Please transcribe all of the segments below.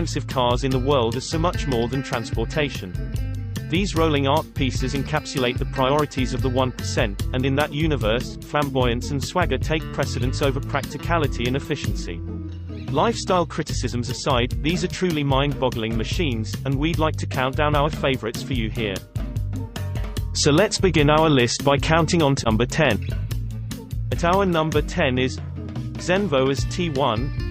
expensive cars in the world are so much more than transportation. These rolling art pieces encapsulate the priorities of the 1%, and in that universe, flamboyance and swagger take precedence over practicality and efficiency. Lifestyle criticisms aside, these are truly mind-boggling machines, and we'd like to count down our favorites for you here. So let's begin our list by counting on to number 10. At our number 10 is Zenvo ST1.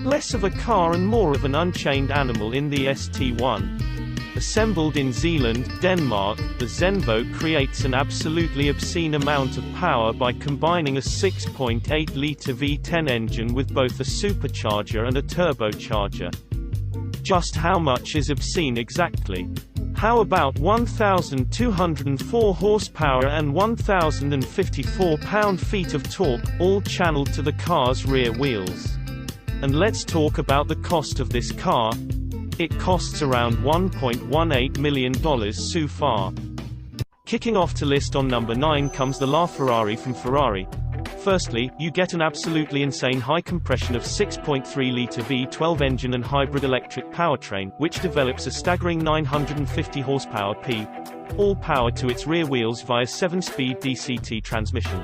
Less of a car and more of an unchained animal in the ST1. Assembled in Zeeland, Denmark, the Zenvo creates an absolutely obscene amount of power by combining a 6.8-liter V10 engine with both a supercharger and a turbocharger. Just how much is obscene exactly? How about 1,204 horsepower and 1,054 pound-feet of torque, all channeled to the car's rear wheels? And let's talk about the cost of this car. It costs around $1.18 million so far. Kicking off to list on number 9 comes the LaFerrari from Ferrari. Firstly, you get an absolutely insane high compression of 6.3-liter V12 engine and hybrid electric powertrain, which develops a staggering 950 horsepower P. All power to its rear wheels via 7-speed DCT transmission.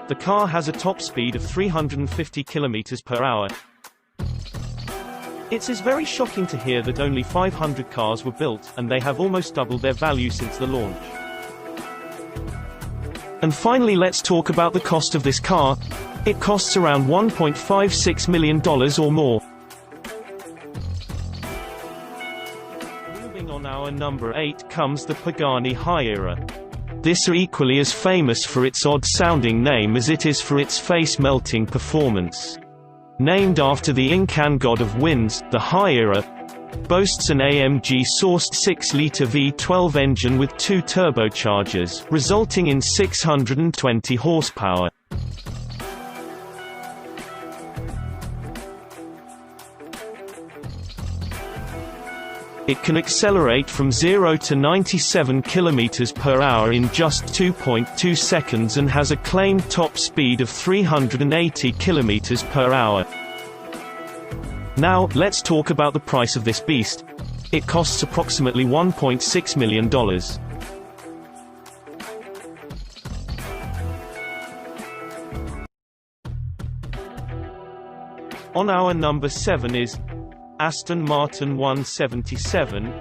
The car has a top speed of 350 km per hour. It is very shocking to hear that only 500 cars were built, and they have almost doubled their value since the launch. And finally, let's talk about the cost of this car. It costs around $1.56 million or more. Moving on, our number 8 comes the Pagani Huayra. This is equally as famous for its odd-sounding name as it is for its face-melting performance. Named after the Incan god of winds, the Huayra boasts an AMG-sourced 6-liter V12 engine with 2 turbochargers, resulting in 620 horsepower. It can accelerate from 0 to 97 km per hour in just 2.2 seconds and has a claimed top speed of 380 km per hour. Now, let's talk about the price of this beast. It costs approximately $1.6 million. On our number 7 is Aston Martin 177.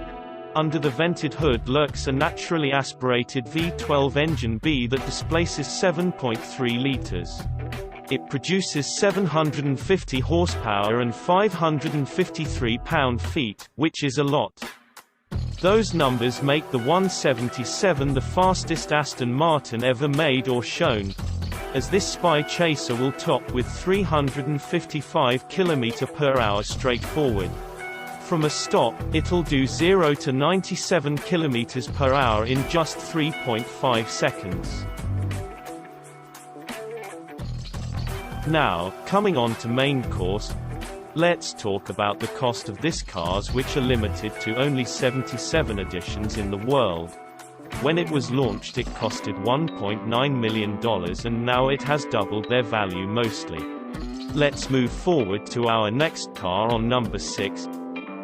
Under the vented hood lurks a naturally aspirated V12 engine B that displaces 7.3 liters. It produces 750 horsepower and 553 pound-feet, which is a lot. Those numbers make the 177 the fastest Aston Martin ever made or shown, as this spy chaser will top with 355 km per hour straight forward. From a stop, it'll do 0 to 97 km per hour in just 3.5 seconds. Now, coming on to main course, let's talk about the cost of this cars, which are limited to only 77 editions in the world. When it was launched it costed $1.9 million and now it has doubled their value mostly. Let's move forward to our next car on number 6.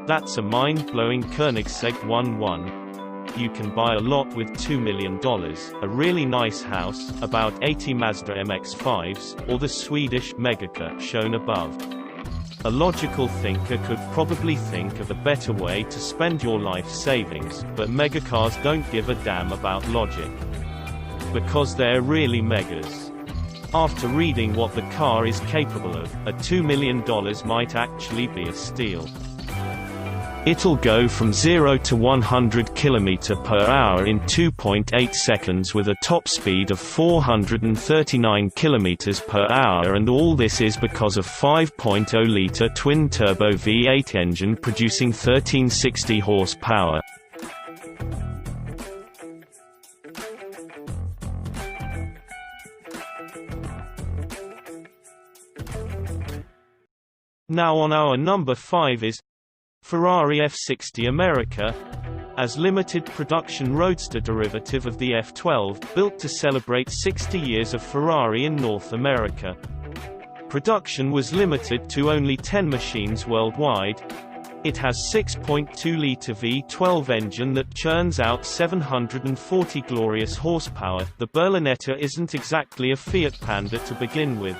That's a mind-blowing Koenigsegg 1.1. You can buy a lot with $2 million, a really nice house, about 80 Mazda MX-5s, or the Swedish Megacar shown above. A logical thinker could probably think of a better way to spend your life savings, but megacars don't give a damn about logic. Because they're really megas. After reading what the car is capable of, a $2 million might actually be a steal. It'll go from 0 to 100 km per hour in 2.8 seconds with a top speed of 439 km per hour, and all this is because of 5.0-liter twin-turbo V8 engine producing 1360 horsepower. Now on our number 5 is Ferrari F60 America, as limited production roadster derivative of the F12, built to celebrate 60 years of Ferrari in North America. Production was limited to only 10 machines worldwide. It has 6.2-liter V12 engine that churns out 740 glorious horsepower. The Berlinetta isn't exactly a Fiat Panda to begin with,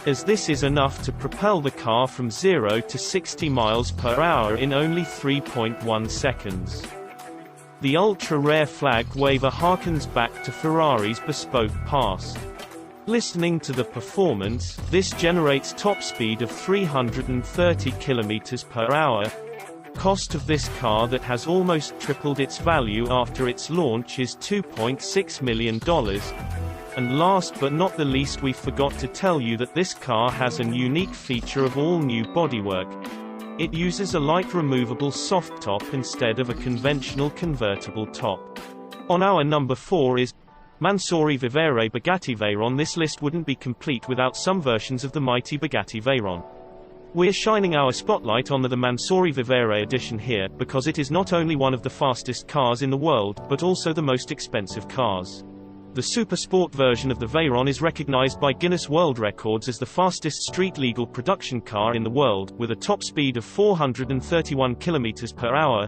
as this is enough to propel the car from 0 to 60 miles per hour in only 3.1 seconds. The ultra-rare flag waver harkens back to Ferrari's bespoke past. Listening to the performance, this generates top speed of 330 km per hour. Cost of this car that has almost tripled its value after its launch is $2.6 million. And last but not the least, we forgot to tell you that this car has a unique feature of all-new bodywork. It uses a light removable soft top instead of a conventional convertible top. On our number 4 is Mansory Vivere Bugatti Veyron. This list wouldn't be complete without some versions of the mighty Bugatti Veyron. We're shining our spotlight on the Mansory Vivere edition here, because it is not only one of the fastest cars in the world, but also the most expensive cars. The super sport version of the Veyron is recognized by Guinness World Records as the fastest street-legal production car in the world, with a top speed of 431 km per hour.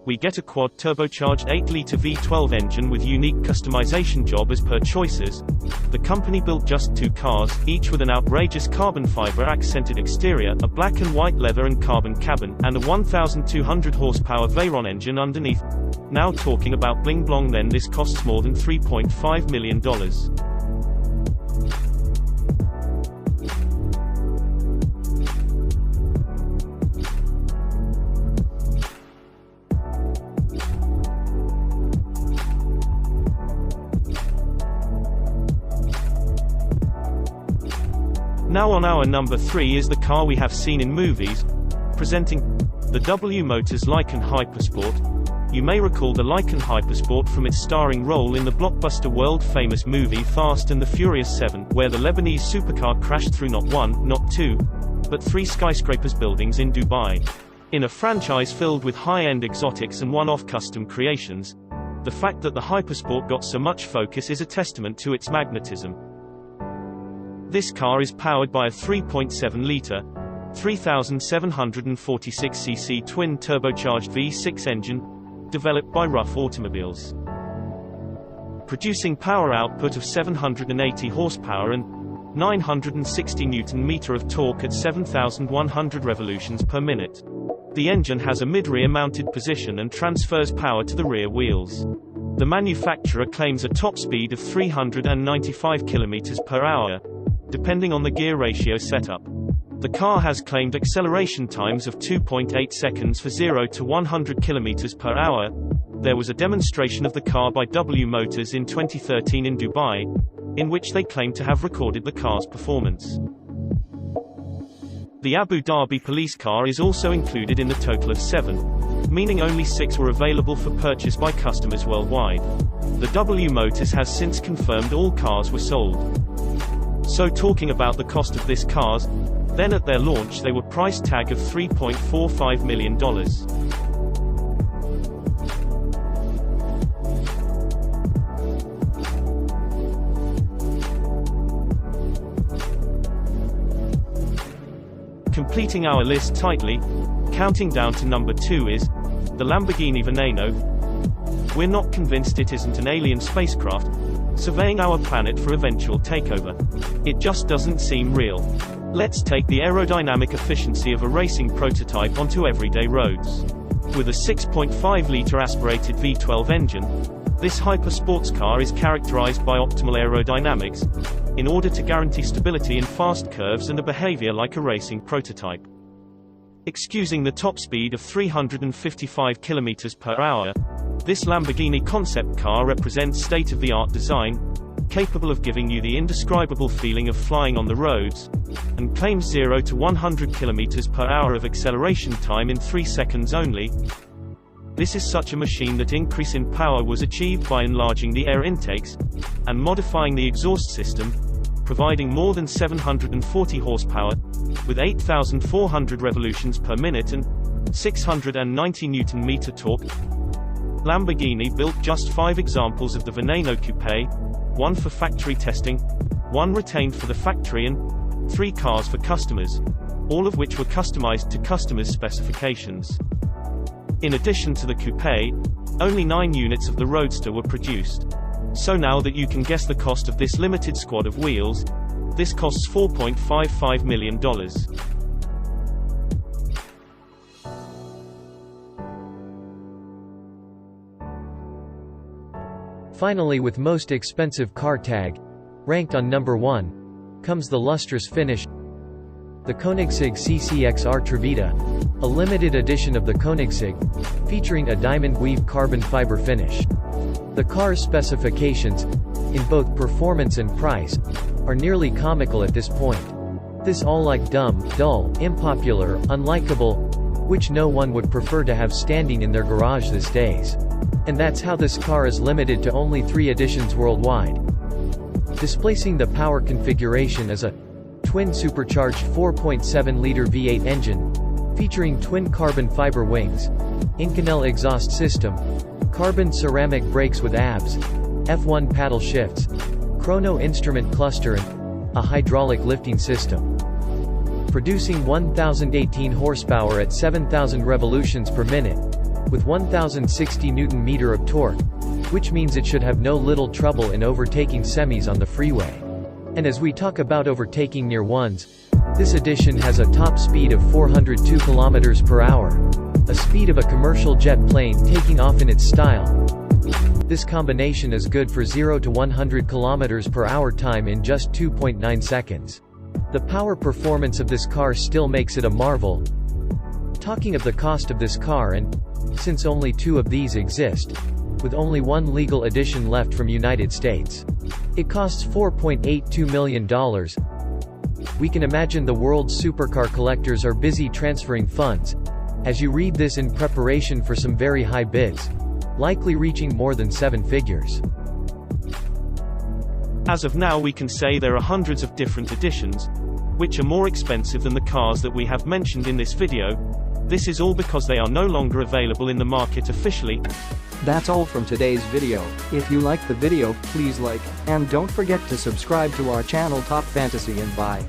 We get a quad turbocharged 8-liter V12 engine with unique customization job as per choices. The company built just 2 cars, each with an outrageous carbon fiber accented exterior, a black and white leather and carbon cabin, and a 1,200 horsepower Veyron engine underneath. Now talking about bling blong, then this costs more than $3.5 million. Now on our number 3 is the car we have seen in movies, presenting the W Motors Lykan Hypersport. You may recall the Lykan Hypersport from its starring role in the blockbuster world-famous movie Fast and the Furious 7, where the Lebanese supercar crashed through not 1, not 2, but 3 skyscrapers buildings in Dubai. In a franchise filled with high-end exotics and one-off custom creations, the fact that the Hypersport got so much focus is a testament to its magnetism. This car is powered by a 3.7-liter, 3,746cc twin-turbocharged V6 engine, developed by Rough Automobiles. Producing power output of 780 horsepower and 960 Nm of torque at 7,100 revolutions per minute. The engine has a mid-rear mounted position and transfers power to the rear wheels. The manufacturer claims a top speed of 395 km per hour, depending on the gear ratio setup. The car has claimed acceleration times of 2.8 seconds for 0 to 100 km per hour. There was a demonstration of the car by W Motors in 2013 in Dubai, in which they claimed to have recorded the car's performance. The Abu Dhabi police car is also included in the total of 7, meaning only 6 were available for purchase by customers worldwide. The W Motors has since confirmed all cars were sold. So talking about the cost of this cars, then at their launch they were price tag of $3.45 million. Completing our list tightly, counting down to number 2 is the Lamborghini Veneno. We're not convinced it isn't an alien spacecraft surveying our planet for eventual takeover. It just doesn't seem real. Let's take the aerodynamic efficiency of a racing prototype onto everyday roads. With a 6.5-liter aspirated V12 engine, this hypersports car is characterized by optimal aerodynamics, in order to guarantee stability in fast curves and a behavior like a racing prototype. Excusing the top speed of 355 km per hour, this Lamborghini concept car represents state-of-the-art design, capable of giving you the indescribable feeling of flying on the roads, and claims 0 to 100 km per hour of acceleration time in 3 seconds only. This is such a machine that increase in power was achieved by enlarging the air intakes, and modifying the exhaust system, providing more than 740 horsepower, with 8,400 revolutions per minute and 690 Nm torque. Lamborghini built just 5 examples of the Veneno Coupe, 1 for factory testing, 1 retained for the factory and 3 cars for customers. all of which were customized to customers' specifications. In addition to the coupe, only 9 units of the Roadster were produced. So now that you can guess the cost of this limited squad of wheels, this costs $4.55 million. Finally, with most expensive car tag, ranked on number 1, comes the lustrous finish, the Koenigsegg CCXR Trevita, a limited edition of the Koenigsegg, featuring a diamond weave carbon fiber finish. The car's specifications, in both performance and price, are nearly comical at this point. This all like dumb, dull, unpopular, unlikable, which no one would prefer to have standing in their garage these days. And that's how this car is limited to only 3 editions worldwide. Displacing the power configuration is a twin supercharged 4.7-liter V8 engine, featuring twin carbon fiber wings, Inconel exhaust system, carbon ceramic brakes with ABS, F1 paddle shifts, chrono instrument cluster and a hydraulic lifting system. Producing 1,018 horsepower at 7,000 revolutions per minute, with 1,060 Nm of torque, which means it should have no little trouble in overtaking semis on the freeway. And as we talk about overtaking near ones, this edition has a top speed of 402 km per hour, a speed of a commercial jet plane taking off in its style. This combination is good for 0 to 100 km per hour time in just 2.9 seconds. The power performance of this car still makes it a marvel. Talking of the cost of this car, and since only 2 of these exist, with only 1 legal edition left from United States, it costs $4.82 million. We can imagine the world's supercar collectors are busy transferring funds, as you read this, in preparation for some very high bids, likely reaching more than 7 figures. As of now, we can say there are hundreds of different editions, which are more expensive than the cars that we have mentioned in this video. This is all because they are no longer available in the market officially. That's all from today's video. If you liked the video, please like, and don't forget to subscribe to our channel Top Fantasy and Buy.